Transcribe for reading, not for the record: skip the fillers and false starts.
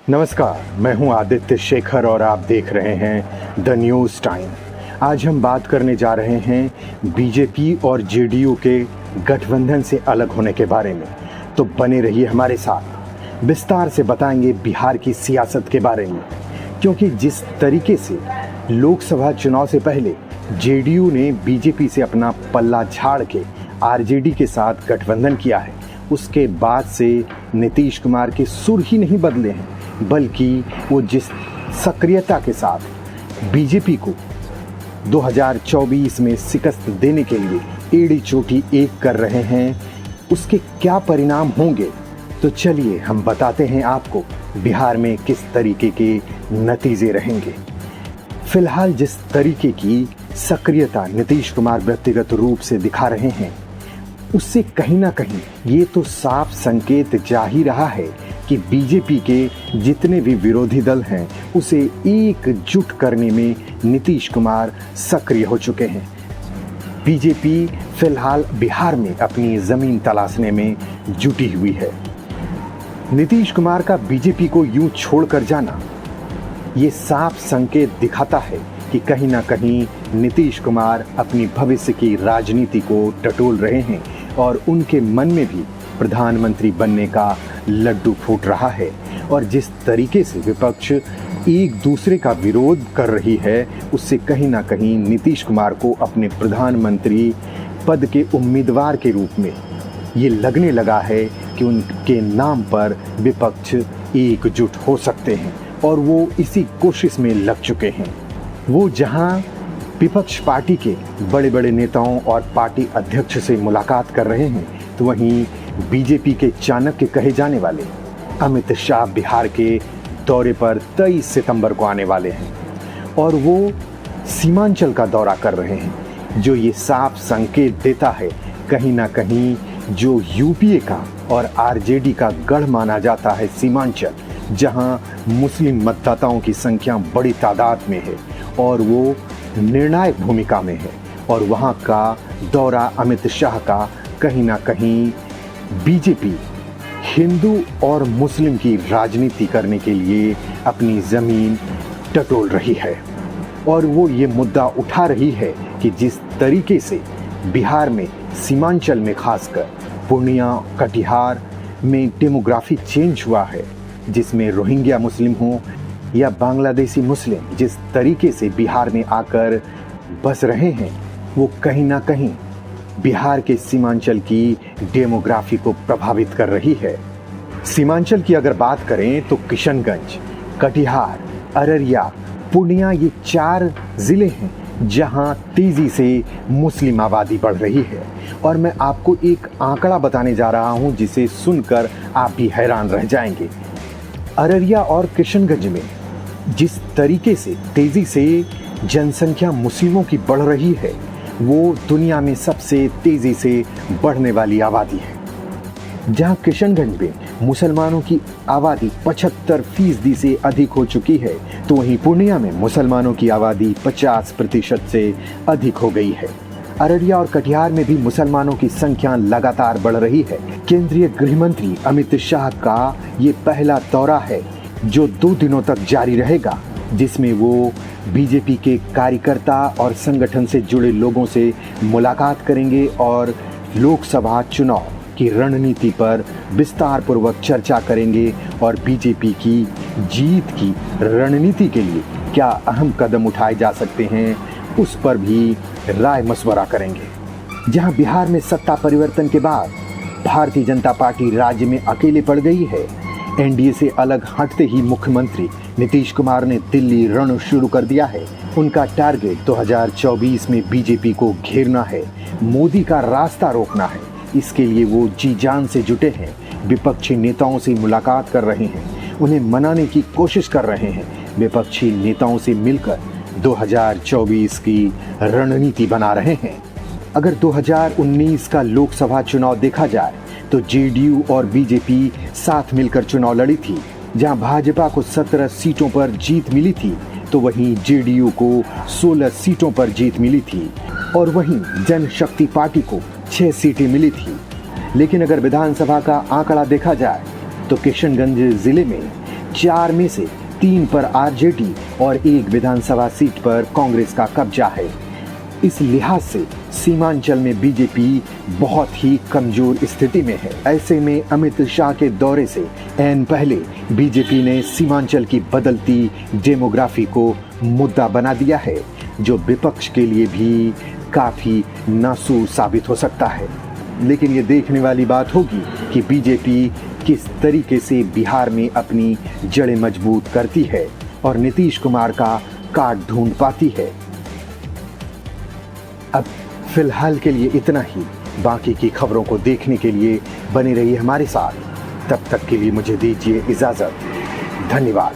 नमस्कार, मैं हूं आदित्य शेखर और आप देख रहे हैं द न्यूज़ टाइम। आज हम बात करने जा रहे हैं बीजेपी और जेडीयू के गठबंधन से अलग होने के बारे में। तो बने रहिए हमारे साथ, विस्तार से बताएंगे बिहार की सियासत के बारे में, क्योंकि जिस तरीके से लोकसभा चुनाव से पहले जेडीयू ने बीजेपी से अपना पल्ला झाड़ के आरजेडी के साथ गठबंधन किया है, उसके बाद से नीतीश कुमार के सुर ही नहीं बदले हैं, बल्कि वो जिस सक्रियता के साथ बीजेपी को 2024 में शिकस्त देने के लिए एड़ी चोटी एक कर रहे हैं, उसके क्या परिणाम होंगे। तो चलिए हम बताते हैं आपको बिहार में किस तरीके के नतीजे रहेंगे। फिलहाल जिस तरीके की सक्रियता नीतीश कुमार व्यक्तिगत रूप से दिखा रहे हैं, उससे कहीं ना कहीं ये तो साफ संकेत जा ही रहा है कि बीजेपी के जितने भी विरोधी दल हैं उसे एकजुट करने में नीतीश कुमार सक्रिय हो चुके हैं। बीजेपी फिलहाल बिहार में अपनी जमीन तलाशने में जुटी हुई है। नीतीश कुमार का बीजेपी को यूं छोड़कर जाना ये साफ संकेत दिखाता है कि कहीं ना कहीं नीतीश कुमार अपनी भविष्य की राजनीति को टटोल रहे हैं और उनके मन में भी प्रधानमंत्री बनने का लड्डू फूट रहा है। और जिस तरीके से विपक्ष एक दूसरे का विरोध कर रही है, उससे कहीं ना कहीं नीतीश कुमार को अपने प्रधानमंत्री पद के उम्मीदवार के रूप में ये लगने लगा है कि उनके नाम पर विपक्ष एकजुट हो सकते हैं, और वो इसी कोशिश में लग चुके हैं। वो जहां विपक्ष पार्टी के बड़े बड़े नेताओं और पार्टी अध्यक्ष से मुलाकात कर रहे हैं, तो वहीं बीजेपी के चाणक्य कहे जाने वाले अमित शाह बिहार के दौरे पर 23 सितंबर को आने वाले हैं और वो सीमांचल का दौरा कर रहे हैं, जो ये साफ संकेत देता है कहीं ना कहीं जो यूपीए का और आरजेडी का गढ़ माना जाता है सीमांचल, जहां मुस्लिम मतदाताओं की संख्या बड़ी तादाद में है और वो निर्णायक भूमिका में है, और वहां का दौरा अमित शाह का कहीं ना कहीं बीजेपी हिंदू और मुस्लिम की राजनीति करने के लिए अपनी जमीन टटोल रही है। और वो ये मुद्दा उठा रही है कि जिस तरीके से बिहार में सीमांचल में खासकर पूर्णिया कटिहार में डेमोग्राफिक चेंज हुआ है, जिसमें रोहिंग्या मुस्लिम हो या बांग्लादेशी मुस्लिम जिस तरीके से बिहार में आकर बस रहे हैं, वो कहीं ना कहीं बिहार के सीमांचल की डेमोग्राफी को प्रभावित कर रही है। सीमांचल की अगर बात करें तो किशनगंज, कटिहार, अररिया, पूर्णिया, ये 4 जिले हैं जहां तेजी से मुस्लिम आबादी बढ़ रही है। और मैं आपको एक आंकड़ा बताने जा रहा हूं जिसे सुनकर आप भी हैरान रह जाएंगे। अररिया और किशनगंज में जिस तरीके से तेजी से जनसंख्या मुस्लिमों की बढ़ रही है, वो दुनिया में सबसे तेजी से बढ़ने वाली आबादी है। जहां किशनगंज में मुसलमानों की आबादी 75% से अधिक हो चुकी है, तो वहीं पूर्णिया में मुसलमानों की आबादी 50% से अधिक हो गई है। अररिया और कटिहार में भी मुसलमानों की संख्या लगातार बढ़ रही है। केंद्रीय गृह मंत्री अमित शाह का ये पहला दौरा है जो 2 दिनों तक जारी रहेगा, जिसमें वो बीजेपी के कार्यकर्ता और संगठन से जुड़े लोगों से मुलाकात करेंगे और लोकसभा चुनाव की रणनीति पर विस्तार पूर्वक चर्चा करेंगे और बीजेपी की जीत की रणनीति के लिए क्या अहम कदम उठाए जा सकते हैं, उस पर भी राय मशवरा करेंगे। जहां बिहार में सत्ता परिवर्तन के बाद भारतीय जनता पार्टी राज्य में अकेले पड़ गई है, एनडीए से अलग हटते ही मुख्यमंत्री नीतीश कुमार ने दिल्ली रण शुरू कर दिया है। उनका टारगेट 2024 में बीजेपी को घेरना है, मोदी का रास्ता रोकना है। इसके लिए वो जी जान से जुटे हैं, विपक्षी नेताओं से मुलाकात कर रहे हैं, उन्हें मनाने की कोशिश कर रहे हैं, विपक्षी नेताओं से मिलकर 2024 की रणनीति बना रहे हैं। अगर 2019 का लोकसभा चुनाव देखा जाए तो जेडीयू और बीजेपी साथ मिलकर चुनाव लड़ी थी। जहां भाजपा को 17 सीटों पर जीत मिली थी, तो वहीं जेडीयू को 16 सीटों पर जीत मिली थी और वहीं जनशक्ति पार्टी को 6 सीटें मिली थी। लेकिन अगर विधानसभा का आंकड़ा देखा जाए तो किशनगंज जिले में 4 में से 3 पर आरजेडी और 1 विधानसभा सीट पर कांग्रेस का कब्जा है। इस लिहाज से सीमांचल में बीजेपी बहुत ही कमजोर स्थिति में है। ऐसे में अमित शाह के दौरे से ऐन पहले बीजेपी ने सीमांचल की बदलती डेमोग्राफी को मुद्दा बना दिया है, जो विपक्ष के लिए भी काफी नासूर साबित हो सकता है। लेकिन ये देखने वाली बात होगी कि बीजेपी किस तरीके से बिहार में अपनी जड़ें मजबूत करती है और नीतीश कुमार का काट ढूंढ पाती है। अब फिलहाल के लिए इतना ही। बाकी की खबरों को देखने के लिए बने रहिए हमारे साथ। तब तक के लिए मुझे दीजिए इजाजत। धन्यवाद।